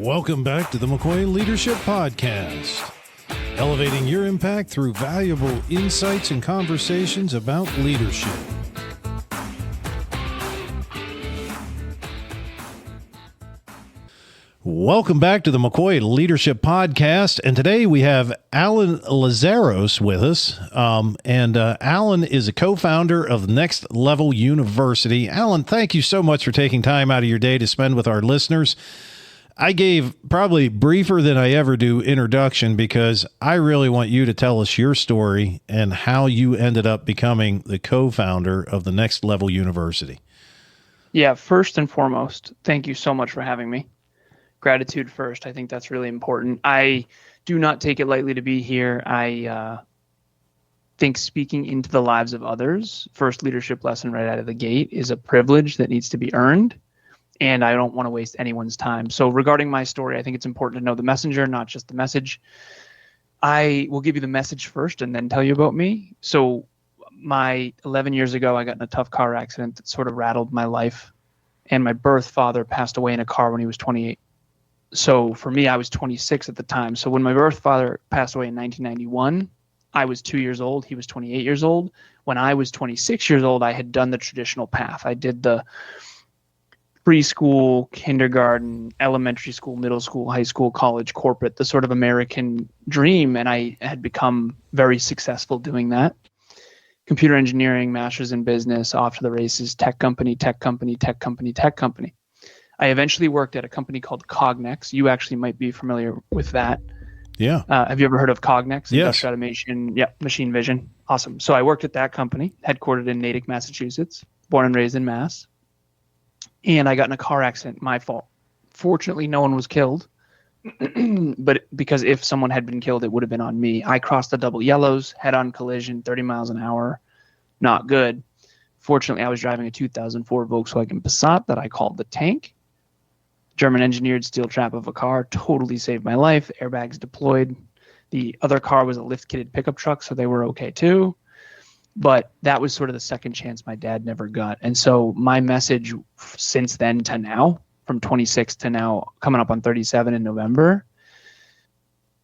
Welcome back to the McCoy Leadership Podcast, elevating your impact through valuable insights and conversations about leadership. Welcome back to the McCoy Leadership Podcast, and today we have Alan Lazaros with us, Alan is a co-founder of Next Level University. Alan, thank you so much for taking time out of your day to spend with our listeners. I gave probably briefer than I ever do introduction because I really want you to tell us your story and how you ended up becoming the co-founder of the Next Level University. Yeah, first and foremost, thank you so much for having me. Gratitude first. I think that's really important. I do not take it lightly to be here. I think speaking into the lives of others, first leadership lesson right out of the gate, is a privilege that needs to be earned. And I don't want to waste anyone's time. So regarding my story, I think it's important to know the messenger, not just the message. I will give you the message first and then tell you about me. So 11 years ago, I got in a tough car accident that sort of rattled my life. And my birth father passed away in a car when he was 28. So for me, I was 26 at the time. So when my birth father passed away in 1991, I was 2 years old. He was 28 years old. When I was 26 years old, I had done the traditional path. I did the preschool, kindergarten, elementary school, middle school, high school, college, corporate, the sort of American dream. And I had become very successful doing that. Computer engineering, master's in business, off to the races, tech company, tech company, tech company, tech company. I eventually worked at a company called Cognex. You actually might be familiar with that. Yeah. Have you ever heard of Cognex? Yes. Industrial automation. Yeah. Machine vision. Awesome. So I worked at that company, headquartered in Natick, Massachusetts, born and raised in Mass. And I got in a car accident, my fault. Fortunately, no one was killed. But because if someone had been killed, it would have been on me. I crossed the double yellows, head-on collision, 30 miles an hour. Not good. Fortunately, I was driving a 2004 Volkswagen Passat that I called the Tank. German engineered steel trap of a car, totally saved my life. Airbags deployed. The other car was a lift-kitted pickup truck, so they were okay too. But that was sort of the second chance my dad never got. And so my message since then to now, from 26 to now, coming up on 37 in November,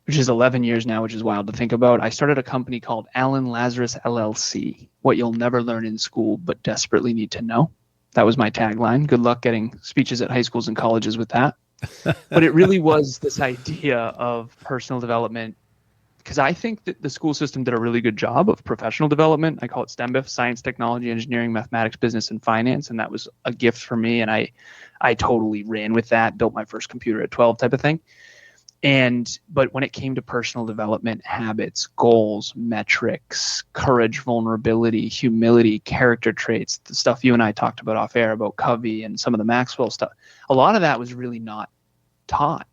which is 11 years now, which is wild to think about. I started a company called Alan Lazaros LLC, what you'll never learn in school but desperately need to know. That was my tagline. Good luck getting speeches at high schools and colleges with that. But it really was this idea of personal development, because I think that the school system did a really good job of professional development. I call it STEMBIF, science, technology, engineering, mathematics, business, and finance. And that was a gift for me. And I totally ran with that, built my first computer at 12 type of thing. But when it came to personal development, habits, goals, metrics, courage, vulnerability, humility, character traits, the stuff you and I talked about off air about Covey and some of the Maxwell stuff, a lot of that was really not taught.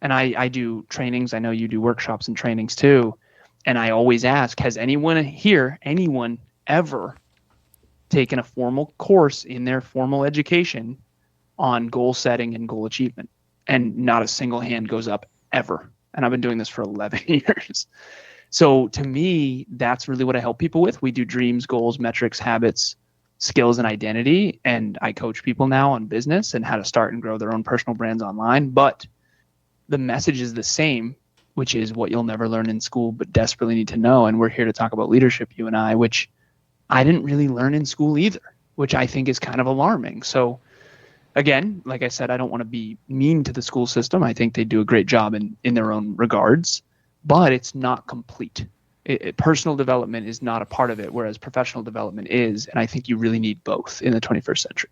And I do trainings. I know you do workshops and trainings too. And I always ask, has anyone ever taken a formal course in their formal education on goal setting and goal achievement? And not a single hand goes up ever. And I've been doing this for 11 years. So to me, that's really what I help people with. We do dreams, goals, metrics, habits, skills, and identity. And I coach people now on business and how to start and grow their own personal brands online. But the message is the same, which is what you'll never learn in school, but desperately need to know. And we're here to talk about leadership, you and I, which I didn't really learn in school either, which I think is kind of alarming. So again, like I said, I don't want to be mean to the school system. I think they do a great job in their own regards, but it's not complete. Personal development is not a part of it, whereas professional development is. And I think you really need both in the 21st century.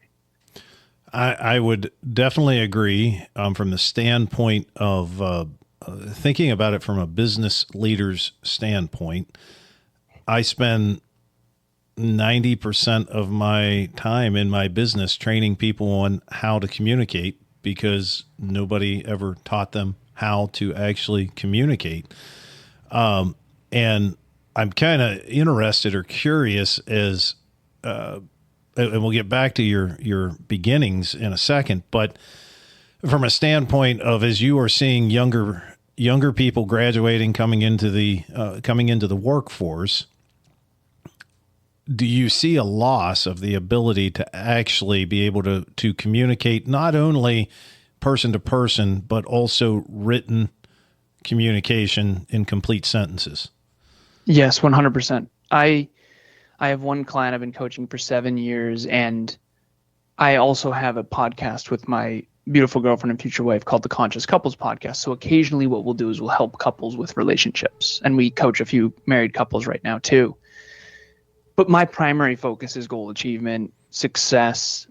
I would definitely agree from the standpoint of thinking about it from a business leader's standpoint. I spend 90% of my time in my business training people on how to communicate because nobody ever taught them how to actually communicate. And I'm kind of interested or curious as, and we'll get back to your beginnings in a second, but from a standpoint of, as you are seeing younger people graduating, coming into the workforce, do you see a loss of the ability to actually be able to communicate not only person to person, but also written communication in complete sentences. Yes, 100%. I have one client I've been coaching for 7 years, and I also have a podcast with my beautiful girlfriend and future wife called the Conscious Couples Podcast. So occasionally what we'll do is we'll help couples with relationships, and we coach a few married couples right now too. But my primary focus is goal achievement, success,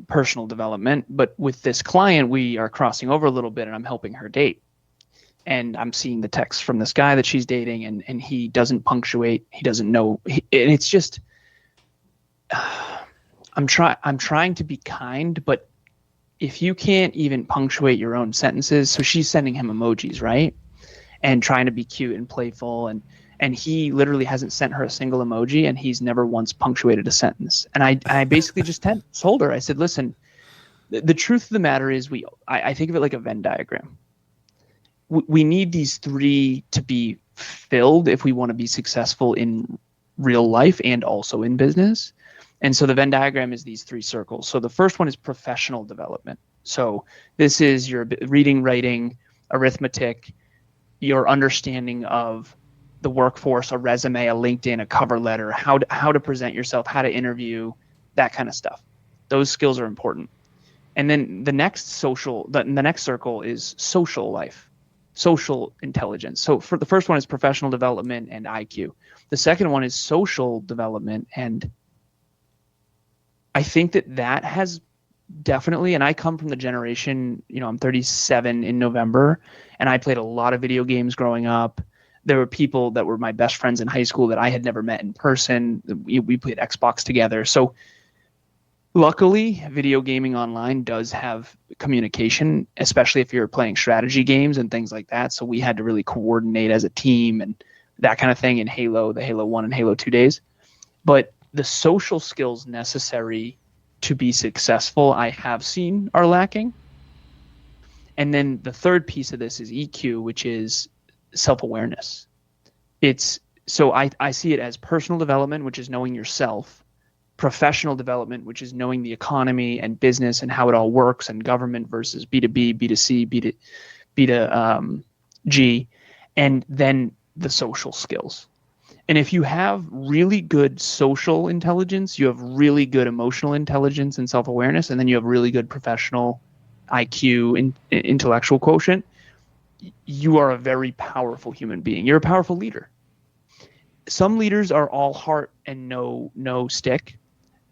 personal development. But with this client, we are crossing over a little bit, and I'm helping her date. And I'm seeing the text from this guy that she's dating, and he doesn't punctuate. He doesn't know. And it's just, I'm trying to be kind, but if you can't even punctuate your own sentences, so she's sending him emojis, right? And trying to be cute and playful, and he literally hasn't sent her a single emoji, and he's never once punctuated a sentence. And I basically just told her, I said, listen, the truth of the matter is I think of it like a Venn diagram. We need these three to be filled if we want to be successful in real life and also in business. And so the Venn diagram is these three circles. So the first one is professional development. So this is your reading, writing, arithmetic, your understanding of the workforce, a resume, a LinkedIn, a cover letter, how to present yourself, how to interview, that kind of stuff. Those skills are important. And then the next circle is social life, social intelligence. So for the first one is professional development and IQ. The second one is social development, and I think that has definitely, and I come from the generation, I'm 37 in November, and I played a lot of video games growing up. There were people that were my best friends in high school that I had never met in person. We played Xbox together. So luckily, video gaming online does have communication, especially if you're playing strategy games and things like that. So we had to really coordinate as a team and that kind of thing in Halo, the Halo 1 and Halo 2 days. But the social skills necessary to be successful, I have seen, are lacking. And then the third piece of this is EQ, which is self-awareness. So I see it as personal development, which is knowing yourself, professional development, which is knowing the economy and business and how it all works, and government versus B2B, B2C, B2G, and then the social skills. And if you have really good social intelligence, you have really good emotional intelligence and self-awareness, and then you have really good professional IQ, intellectual quotient, you are a very powerful human being. You're a powerful leader. Some leaders are all heart and no stick.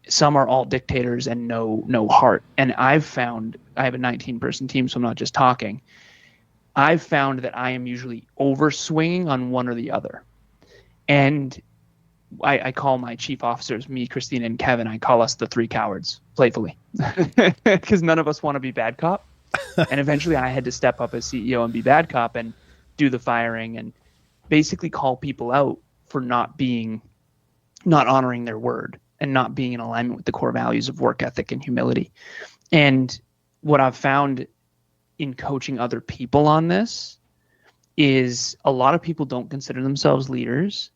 Some are all dictators and no heart. And I've found, I have a 19-person team, so I'm not just talking. I've found that I am usually overswinging on one or the other. And I call my chief officers, me, Christina, and Kevin, I call us the three cowards, playfully, because none of us want to be bad cop. And eventually I had to step up as CEO and be bad cop and do the firing and basically call people out for not honoring their word and not being in alignment with the core values of work ethic and humility. And what I've found in coaching other people on this is a lot of people don't consider themselves leaders.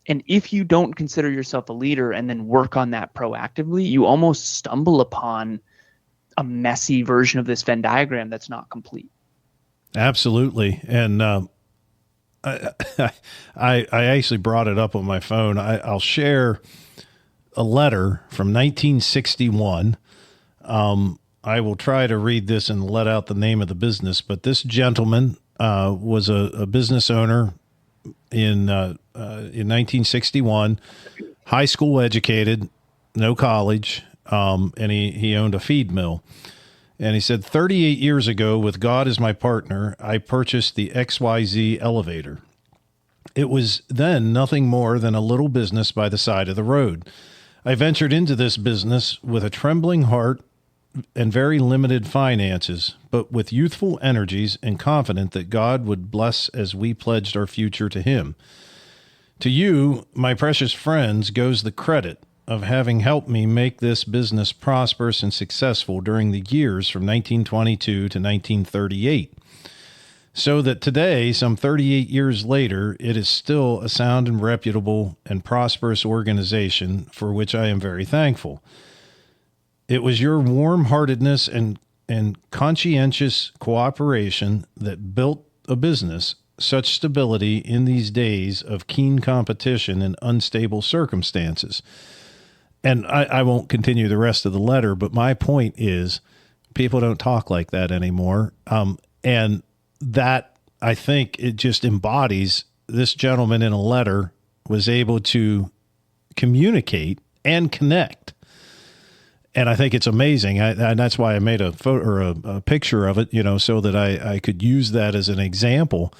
And if you don't consider yourself a leader and then work on that proactively, you almost stumble upon a messy version of this Venn diagram that's not complete. Absolutely. And I actually brought it up on my phone. I'll share a letter from 1961. I will try to read this and let out the name of the business, but this gentleman was a business owner in 1961, high school educated, no college, and he owned a feed mill. And he said, 38 years ago, with God as my partner, I purchased the XYZ elevator. It was then nothing more than a little business by the side of the road. I ventured into this business with a trembling heart and very limited finances, but with youthful energies and confident that God would bless as we pledged our future to him. To you, my precious friends, goes the credit of having helped me make this business prosperous and successful during the years from 1922 to 1938. So that today, some 38 years later, it is still a sound and reputable and prosperous organization for which I am very thankful. It was your warm-heartedness and and conscientious cooperation that built a business such stability in these days of keen competition and unstable circumstances. And I won't continue the rest of the letter, but my point is people don't talk like that anymore. And that, I think, it just embodies this gentleman in a letter was able to communicate and connect. And I think it's amazing. And that's why I made a photo or a picture of it, so that I could use that as an example.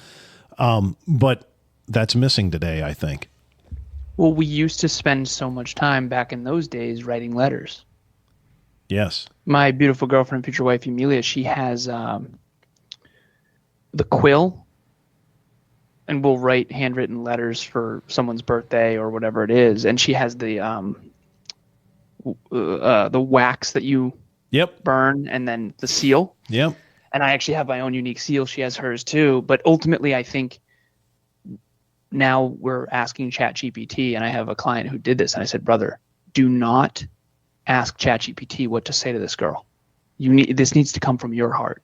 But that's missing today, I think. Well, we used to spend so much time back in those days writing letters. Yes. My beautiful girlfriend, future wife, Emilia, she has the quill, and we'll write handwritten letters for someone's birthday or whatever it is. And she has the wax that you burn, and then the seal. Yep. And I actually have my own unique seal. She has hers too. But ultimately, I think now we're asking ChatGPT, and I have a client who did this, and I said, brother, do not ask ChatGPT what to say to this girl. This needs to come from your heart.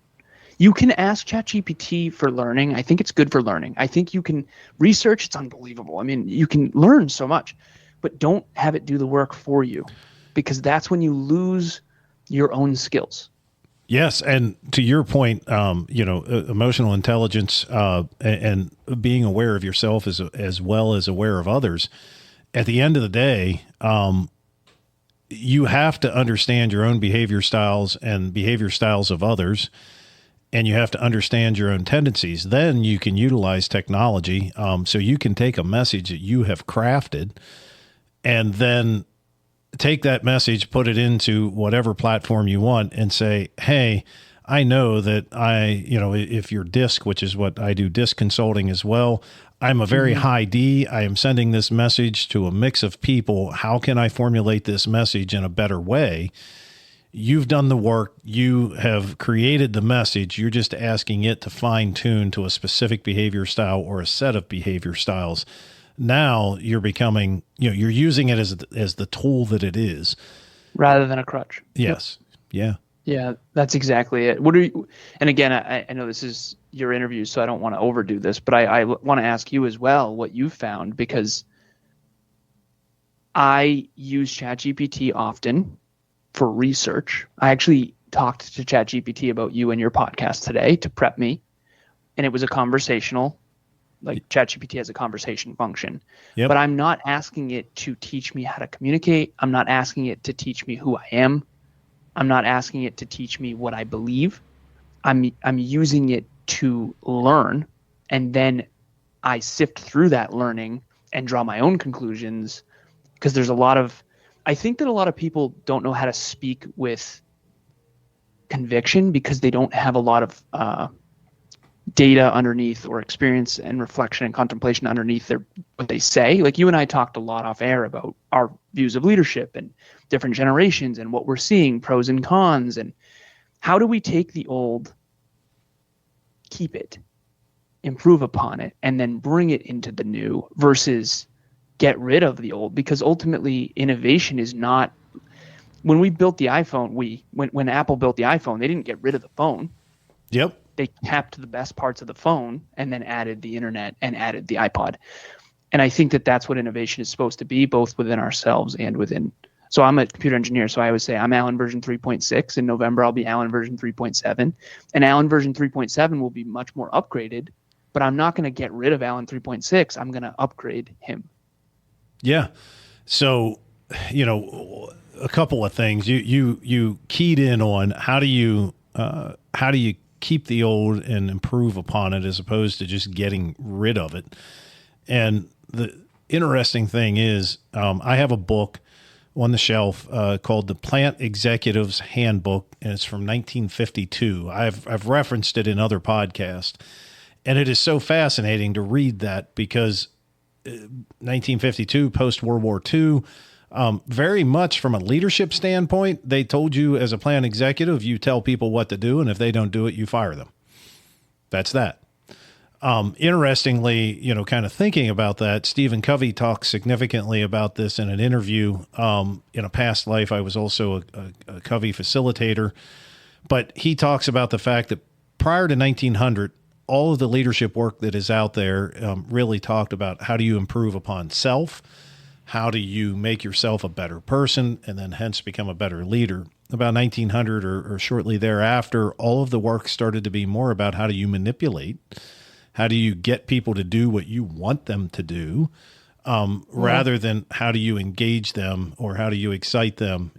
You can ask ChatGPT for learning. I think it's good for learning. I think you can research. It's unbelievable. I mean, you can learn so much, but don't have it do the work for you, because that's when you lose your own skills. Yes, and to your point, emotional intelligence and being aware of yourself as well as aware of others. At the end of the day, you have to understand your own behavior styles and behavior styles of others, and you have to understand your own tendencies. Then you can utilize technology, so you can take a message that you have crafted and then take that message, put it into whatever platform you want, and say, hey, I know that if you're DISC, which is what I do, DISC consulting as well, I'm a very high D. I am sending this message to a mix of people. How can I formulate this message in a better way? You've done the work. You have created the message. You're just asking it to fine tune to a specific behavior style or a set of behavior styles. Now you're becoming, you're using it as the tool that it is, rather than a crutch. Yes. Yeah. Yeah, that's exactly it. What are you? And again, I know this is your interview, so I don't want to overdo this, but I want to ask you as well what you found, because I use ChatGPT often for research. I actually talked to ChatGPT about you and your podcast today to prep me, and it was a conversational. Like ChatGPT has a conversation function, but I'm not asking it to teach me how to communicate. I'm not asking it to teach me who I am. I'm not asking it to teach me what I believe. I'm using it to learn, and then I sift through that learning and draw my own conclusions, because I think that a lot of people don't know how to speak with conviction because they don't have a lot of data underneath, or experience and reflection and contemplation underneath what they say. Like you and I talked a lot off air about our views of leadership and different generations and what we're seeing, pros and cons, and how do we take the old, keep it, improve upon it, and then bring it into the new, versus get rid of the old. Because ultimately innovation is not, when we built the iPhone, when Apple built the iPhone, they didn't get rid of the phone. Yep. They kept the best parts of the phone and then added the internet and added the iPod. And I think that that's what innovation is supposed to be, both within ourselves and within. So I'm a computer engineer, so I always say I'm Alan version 3.6. In November, I'll be Alan version 3.7. And Alan version 3.7 will be much more upgraded, but I'm not going to get rid of Alan 3.6. I'm going to upgrade him. Yeah. So, a couple of things. You keyed in on how do you keep the old and improve upon it, as opposed to just getting rid of it. And the interesting thing is, I have a book on the shelf called The Plant Executive's Handbook, and it's from 1952. I've referenced it in other podcasts, and it is so fascinating to read that, because 1952, post-World War II, very much from a leadership standpoint, they told you as a plant executive, you tell people what to do, and if they don't do it, you fire them. That's that. Interestingly, kind of thinking about that, Stephen Covey talks significantly about this in an interview. In a past life, I was also a Covey facilitator. But he talks about the fact that prior to 1900, all of the leadership work that is out there really talked about how do you improve upon self, how do you make yourself a better person, and then hence become a better leader. About 1900 or shortly thereafter, all of the work started to be more about how do you manipulate, how do you get people to do what you want them to do, rather than how do you engage them or how do you excite them,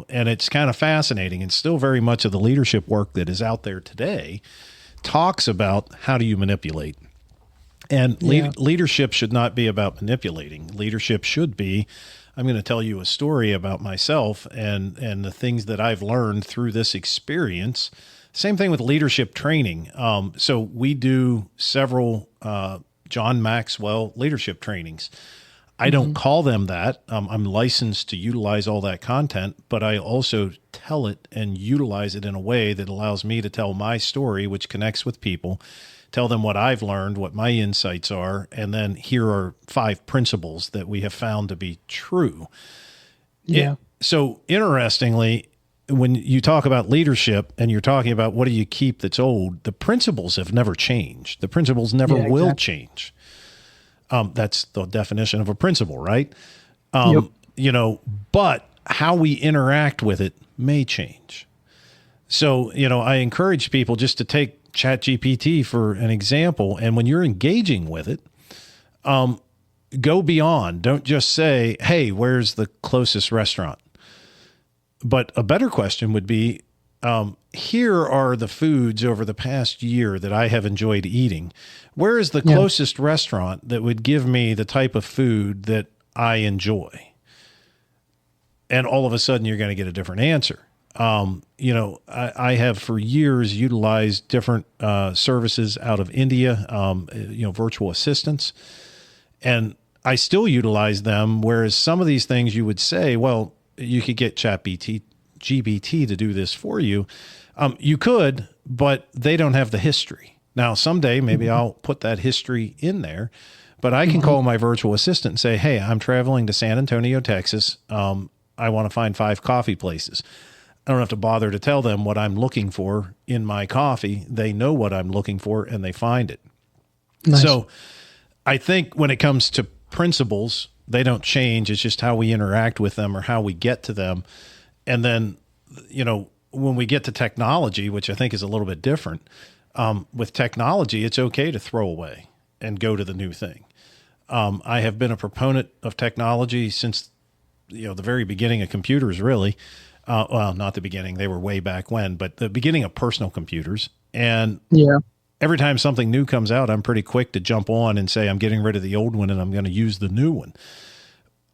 and it's kind of fascinating, and still very much of the leadership work that is out there today talks about how do you manipulate. And leadership should not be about manipulating. Leadership should be, I'm going to tell you a story about myself and the things that I've learned through this experience. Same thing with leadership training. So we do several John Maxwell leadership trainings. I don't call them that. I'm licensed to utilize all that content, but I also tell it and utilize it in a way that allows me to tell my story, which connects with people, tell them what I've learned, what my insights are, and then here are 5 principles that we have found to be true. Yeah. So interestingly, when you talk about leadership and you're talking about what do you keep that's old, the principles have never changed. The principles never will change. That's the definition of a principle, right? But how we interact with it may change. So, I encourage people just to take ChatGPT for an example. And when you're engaging with it, go beyond. Don't just say, hey, where's the closest restaurant? But a better question would be, here are the foods over the past year that I have enjoyed eating. Where is the closest restaurant that would give me the type of food that I enjoy? And all of a sudden you're going to get a different answer. I have for years utilized different services out of India, virtual assistants, and I still utilize them. Whereas some of these things you would say, well, you could get GPT to do this for you. You could, but they don't have the history. Now, someday maybe I'll put that history in there, but I can call my virtual assistant and say, hey, I'm traveling to San Antonio, Texas. I want to find 5 coffee places. I don't have to bother to tell them what I'm looking for in my coffee. They know what I'm looking for and they find it. Nice. So I think when it comes to principles, they don't change. It's just how we interact with them or how we get to them. And then, when we get to technology, which I think is a little bit different, with technology, it's okay to throw away and go to the new thing. I have been a proponent of technology since, the very beginning of computers, really. Well, not the beginning. They were way back when, but the beginning of personal computers. And every time something new comes out, I'm pretty quick to jump on and say, I'm getting rid of the old one and I'm going to use the new one.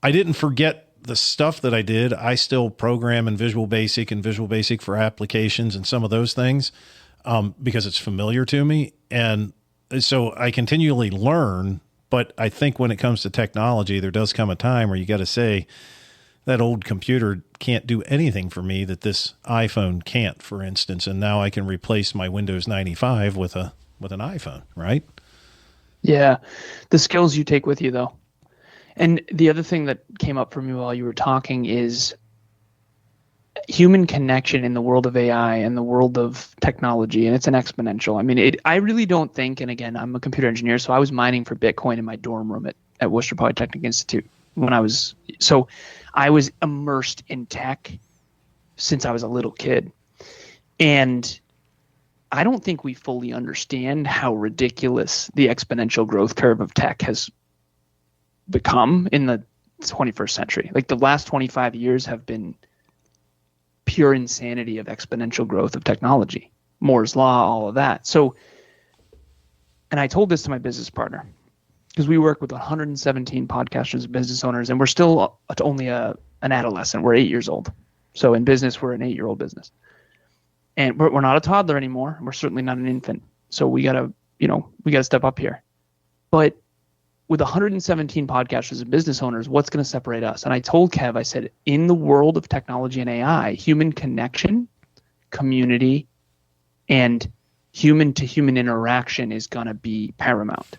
I didn't forget the stuff that I did. I still program in Visual Basic and Visual Basic for applications and some of those things because it's familiar to me. And so I continually learn, but I think when it comes to technology, there does come a time where you got to say, that old computer can't do anything for me that this iPhone can't, for instance. And now I can replace my Windows 95 with an iPhone, right? Yeah. The skills you take with you, though. And the other thing that came up for me while you were talking is human connection in the world of AI and the world of technology, and it's an exponential. I mean, I really don't think, and again, I'm a computer engineer, so I was mining for Bitcoin in my dorm room at Worcester Polytechnic Institute when I was immersed in tech since I was a little kid. And I don't think we fully understand how ridiculous the exponential growth curve of tech has become in the 21st century. Like the last 25 years have been pure insanity of exponential growth of technology, Moore's law, all of that. So, and I told this to my business partner because we work with 117 podcasters and business owners, and we're still only an adolescent. We're 8 years old. So in business, we're an 8-year-old business. And we're not a toddler anymore. We're certainly not an infant. So we gotta step up here. But with 117 podcasters and business owners, what's going to separate us? And I told Kev, I said, in the world of technology and AI, human connection, community, and human-to-human interaction is going to be paramount.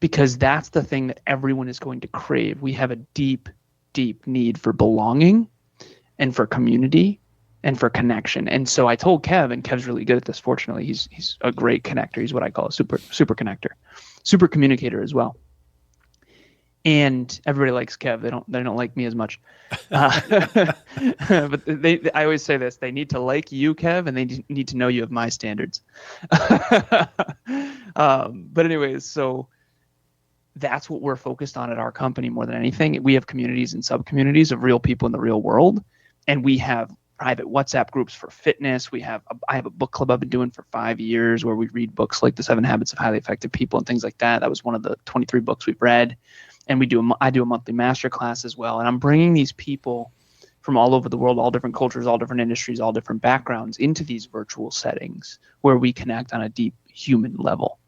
Because that's the thing that everyone is going to crave. We have a deep, deep need for belonging and for community and for connection. And so I told Kev, and Kev's really good at this. Fortunately, he's a great connector. He's what I call a super connector, super communicator as well. And everybody likes Kev. They don't like me as much. But I always say this: they need to like you, Kev, and they need to know you have my standards. But anyways, so that's what we're focused on at our company more than anything. We have communities and sub-communities of real people in the real world, and we have private WhatsApp groups for fitness. I have a book club I've been doing for 5 years where we read books like The 7 Habits of Highly Effective People and things like that. That was one of the 23 books we've read. And I do a monthly master class as well. And I'm bringing these people from all over the world, all different cultures, all different industries, all different backgrounds into these virtual settings where we connect on a deep human level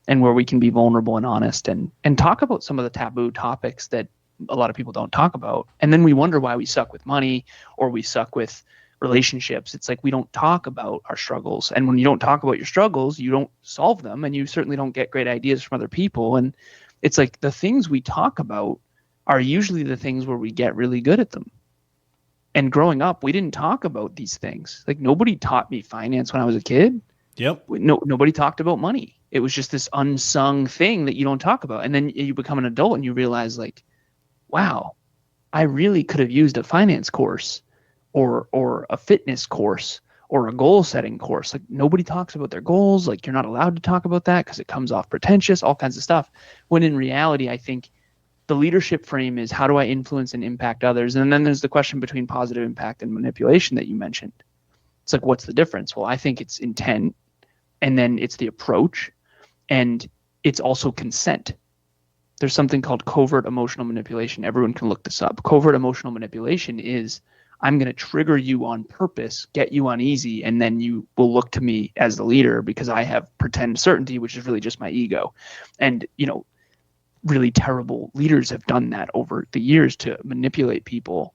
and where we can be vulnerable and honest and talk about some of the taboo topics that a lot of people don't talk about. And then we wonder why we suck with money or we suck with relationships. It's like we don't talk about our struggles. And when you don't talk about your struggles, you don't solve them, and you certainly don't get great ideas from other people. And it's like the things we talk about are usually the things where we get really good at them. And growing up, we didn't talk about these things. Like nobody taught me finance when I was a kid. Yep. Nobody talked about money. It was just this unsung thing that you don't talk about. And then you become an adult and you realize like, wow, I really could have used a finance course or a fitness course or a goal setting course. Like nobody talks about their goals. Like you're not allowed to talk about that because it comes off pretentious, all kinds of stuff. When in reality, I think the leadership frame is how do I influence and impact others? And then there's the question between positive impact and manipulation that you mentioned. It's like, what's the difference? Well, I think it's intent, and then it's the approach, and it's also consent. There's something called covert emotional manipulation. Everyone can look this up. Covert emotional manipulation is I'm going to trigger you on purpose, get you uneasy, and then you will look to me as the leader because I have pretend certainty, which is really just my ego. And, really terrible leaders have done that over the years to manipulate people.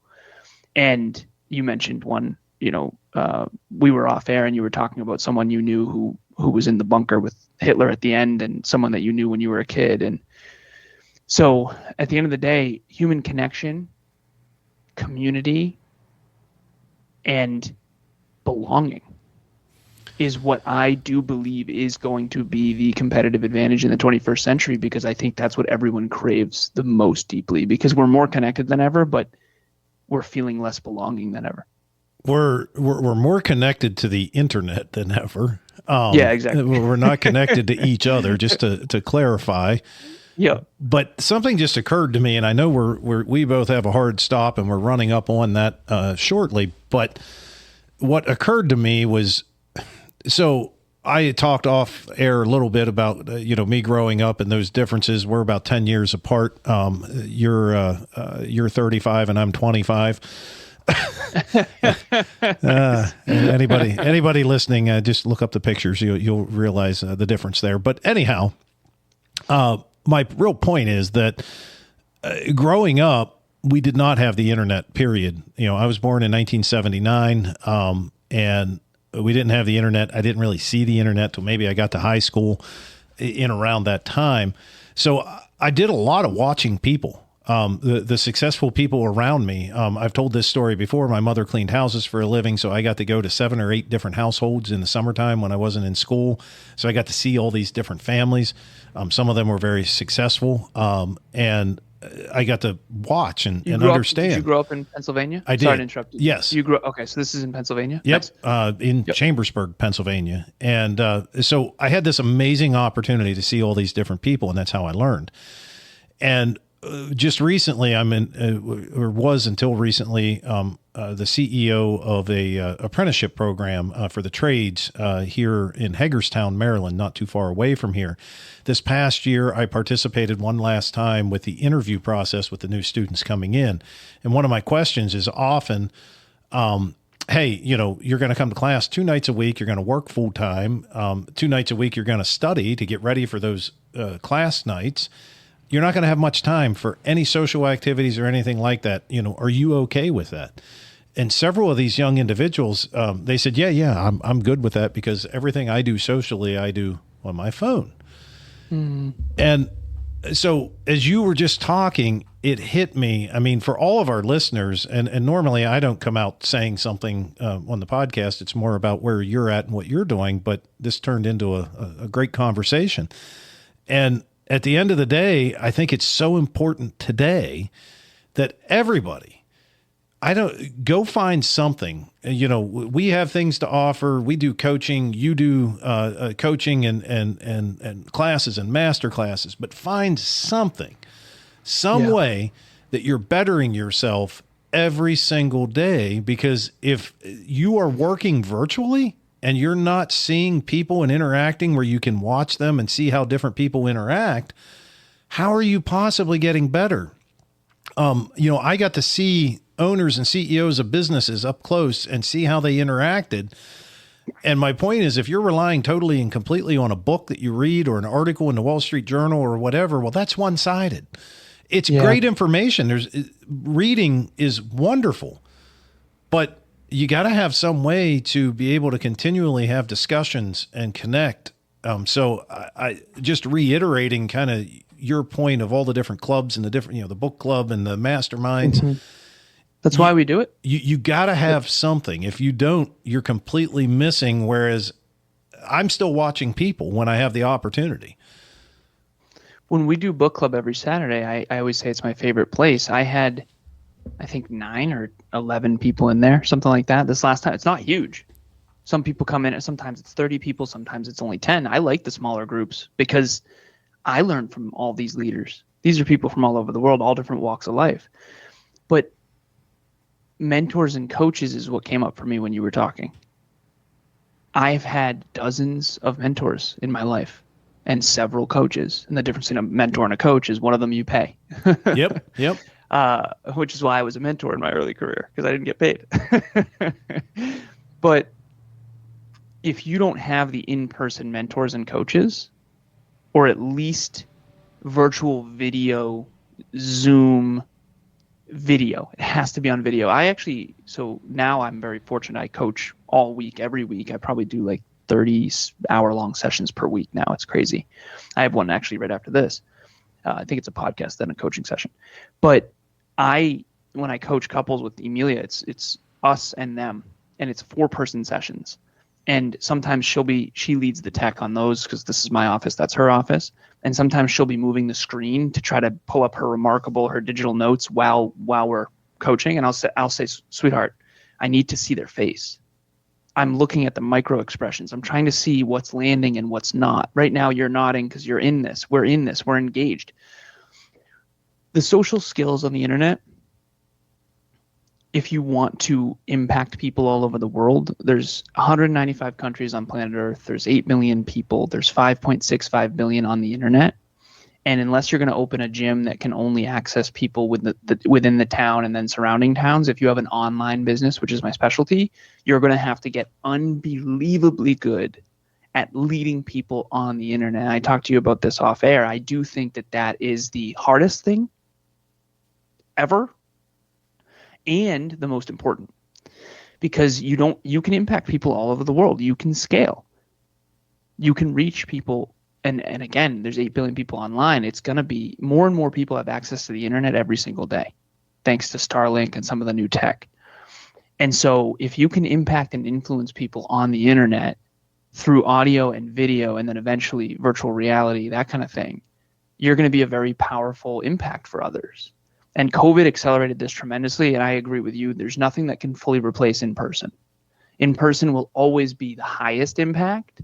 And you mentioned one, we were off air and you were talking about someone you knew who was in the bunker with Hitler at the end, and someone that you knew when you were a kid. And so at the end of the day, human connection, community, and belonging is what I do believe is going to be the competitive advantage in the 21st century, because I think that's what everyone craves the most deeply, because we're more connected than ever, but we're feeling less belonging than ever. We're more connected to the internet than ever. Yeah, exactly. We're not connected to each other, just to clarify. Yeah. But something just occurred to me, and I know we both have a hard stop and we're running up on that shortly. But what occurred to me was, so I talked off air a little bit about, me growing up and those differences. We're about 10 years apart. You're 35 and I'm 25. Anybody listening, just look up the pictures. You'll realize the difference there. But anyhow, my real point is that growing up, we did not have the internet, period. I was born in 1979, and we didn't have the internet. I didn't really see the internet till maybe I got to high school in around that time. So I did a lot of watching people, the successful people around me. I've told this story before. My mother cleaned houses for a living, so I got to go to 7 or 8 different households in the summertime when I wasn't in school. So I got to see all these different families. Some of them were very successful, and I got to watch and understand. Did you grow up in Pennsylvania? I did. Sorry to interrupt you. Yes. Okay, so this is in Pennsylvania? Yep. Nice. In Chambersburg, Pennsylvania. And so I had this amazing opportunity to see all these different people, and that's how I learned. And just recently, was until recently, the CEO of a apprenticeship program for the trades here in Hagerstown, Maryland, not too far away from here. This past year, I participated one last time with the interview process with the new students coming in. And one of my questions is often, hey, you're going to come to class 2 nights a week. You're going to work full time. 2 nights a week, you're going to study to get ready for those class nights. You're not going to have much time for any social activities or anything like that. Are you okay with that? And several of these young individuals, they said, yeah, I'm good with that, because everything I do socially, I do on my phone. Mm. And So as you were just talking, it hit me. I mean, for all of our listeners, and normally I don't come out saying something on the podcast. It's more about where you're at and what you're doing. But this turned into a great conversation. And at the end of the day, I think it's so important today that everybody, go find something. You know, we have things to offer. We do coaching. You do coaching and classes and master classes. But find something, some way that you're bettering yourself every single day. Because if you are working virtually and you're not seeing people and interacting where you can watch them and see how different people interact, how are you possibly getting better? You know, I got to see owners and CEOs of businesses up close and see how they interacted. And my point is, if you're relying totally and completely on a book that you read or an article in the Wall Street Journal or whatever, well, that's one-sided. It's great information. Reading is wonderful, but you got to have some way to be able to continually have discussions and connect. So I just reiterating kind of your point of all the different clubs and the different, you know, the book club and the masterminds. Mm-hmm. That's why we do it. You got to have something. If you don't, you're completely missing. Whereas I'm still watching people when I have the opportunity. When we do book club every Saturday, I always say it's my favorite place. I had, I think 9 or 11 people in there, something like that. This last time, it's not huge. Some people come in and sometimes it's 30 people. Sometimes it's only 10. I like the smaller groups because I learn from all these leaders. These are people from all over the world, all different walks of life. But mentors and coaches is what came up for me when you were talking. I've had dozens of mentors in my life and several coaches. And the difference between a mentor and a coach is one of them you pay. Yep. Which is why I was a mentor in my early career, because I didn't get paid. But if you don't have the in-person mentors and coaches, or at least virtual video, Zoom video, it has to be on video. So now I'm very fortunate. I coach all week, every week. I probably do like 30-hour-long sessions per week now. It's crazy. I have one actually right after this. I think it's a podcast, then a coaching session. But when I coach couples with Emilia, it's us and them, and it's 4-person sessions. And sometimes she leads the tech on those because this is my office, that's her office. And sometimes she'll be moving the screen to try to pull up her digital notes while we're coaching. And I'll say, sweetheart, I need to see their face. I'm looking at the micro expressions. I'm trying to see what's landing and what's not. Right now you're nodding because you're in this. We're in this. We're engaged. The social skills on the internet, if you want to impact people all over the world, there's 195 countries on planet Earth. There's 8 million people. There's 5.65 billion on the internet. And unless you're going to open a gym that can only access people within the town and then surrounding towns, if you have an online business, which is my specialty, you're going to have to get unbelievably good at leading people on the internet. I talked to you about this off air. I do think that is the hardest thing ever. And the most important, because you can impact people all over the world. You can scale. You can reach people. And again, there's 8 billion people online. It's going to be more and more people have access to the internet every single day, thanks to Starlink and some of the new tech. And so if you can impact and influence people on the internet through audio and video, and then eventually virtual reality, that kind of thing, you're going to be a very powerful impact for others. And COVID accelerated this tremendously, and I agree with you. There's nothing that can fully replace in-person. In-person will always be the highest impact,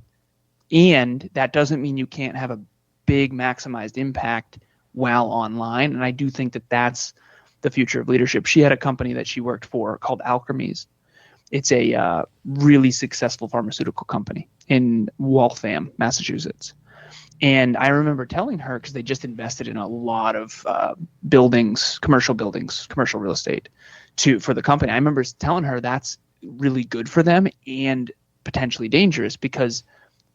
and that doesn't mean you can't have a big maximized impact while online. And I do think that that's the future of leadership. She had a company that she worked for called Alchemies. It's a really successful pharmaceutical company in Waltham, Massachusetts. And I remember telling her, because they just invested in a lot of commercial real estate for the company. I remember telling her that's really good for them and potentially dangerous, because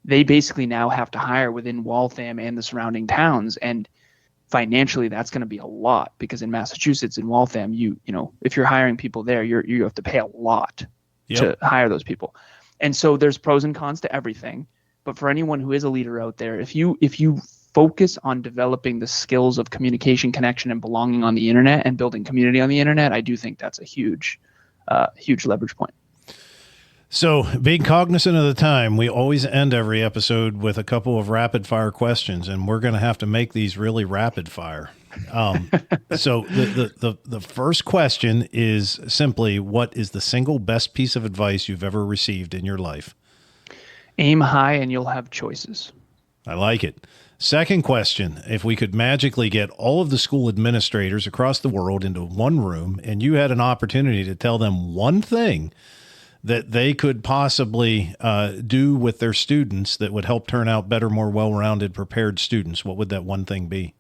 they basically now have to hire within Waltham and the surrounding towns. And financially, that's going to be a lot, because in Massachusetts, in Waltham, you know, if you're hiring people there, you have to pay a lot to hire those people. And so there's pros and cons to everything. But for anyone who is a leader out there, if you focus on developing the skills of communication, connection, and belonging on the internet and building community on the internet, I do think that's a huge leverage point. So being cognizant of the time, we always end every episode with a couple of rapid fire questions, and we're going to have to make these really rapid fire. So the first question is simply, what is the single best piece of advice you've ever received in your life? Aim high and you'll have choices. I like it. Second question, if we could magically get all of the school administrators across the world into one room and you had an opportunity to tell them one thing that they could possibly do with their students that would help turn out better, more well-rounded, prepared students, what would that one thing be?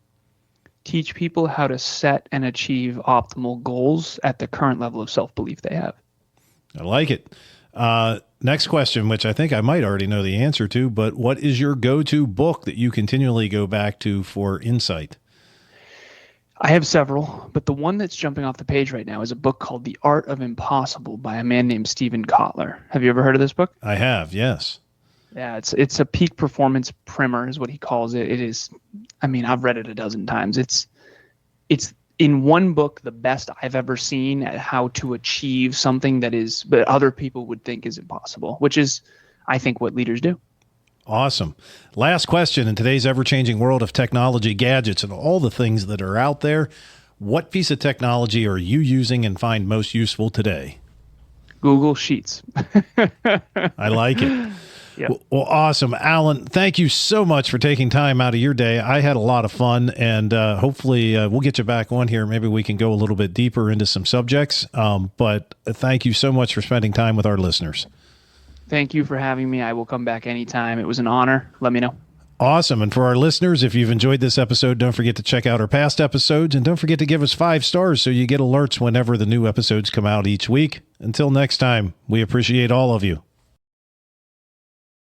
Teach people how to set and achieve optimal goals at the current level of self-belief they have. I like it. Next question, which I think I might already know the answer to, but what is your go-to book that you continually go back to for insight? I have several, but the one that's jumping off the page right now is a book called The Art of Impossible by a man named Stephen Kotler. Have you ever heard of this book? I have, yes. Yeah, it's a peak performance primer is what he calls it. It is, I mean, I've read it a dozen times. It's in one book the best I've ever seen at how to achieve something but other people would think is impossible, which is, I think, what leaders do. Awesome. Last question. In today's ever-changing world of technology, gadgets, and all the things that are out there, what piece of technology are you using and find most useful today? Google Sheets. I like it. Yep. Well, awesome. Alan, thank you so much for taking time out of your day. I had a lot of fun, and hopefully we'll get you back on here. Maybe we can go a little bit deeper into some subjects, but thank you so much for spending time with our listeners. Thank you for having me. I will come back anytime. It was an honor. Let me know. Awesome. And for our listeners, if you've enjoyed this episode, don't forget to check out our past episodes, and don't forget to give us 5 stars so you get alerts whenever the new episodes come out each week. Until next time, we appreciate all of you.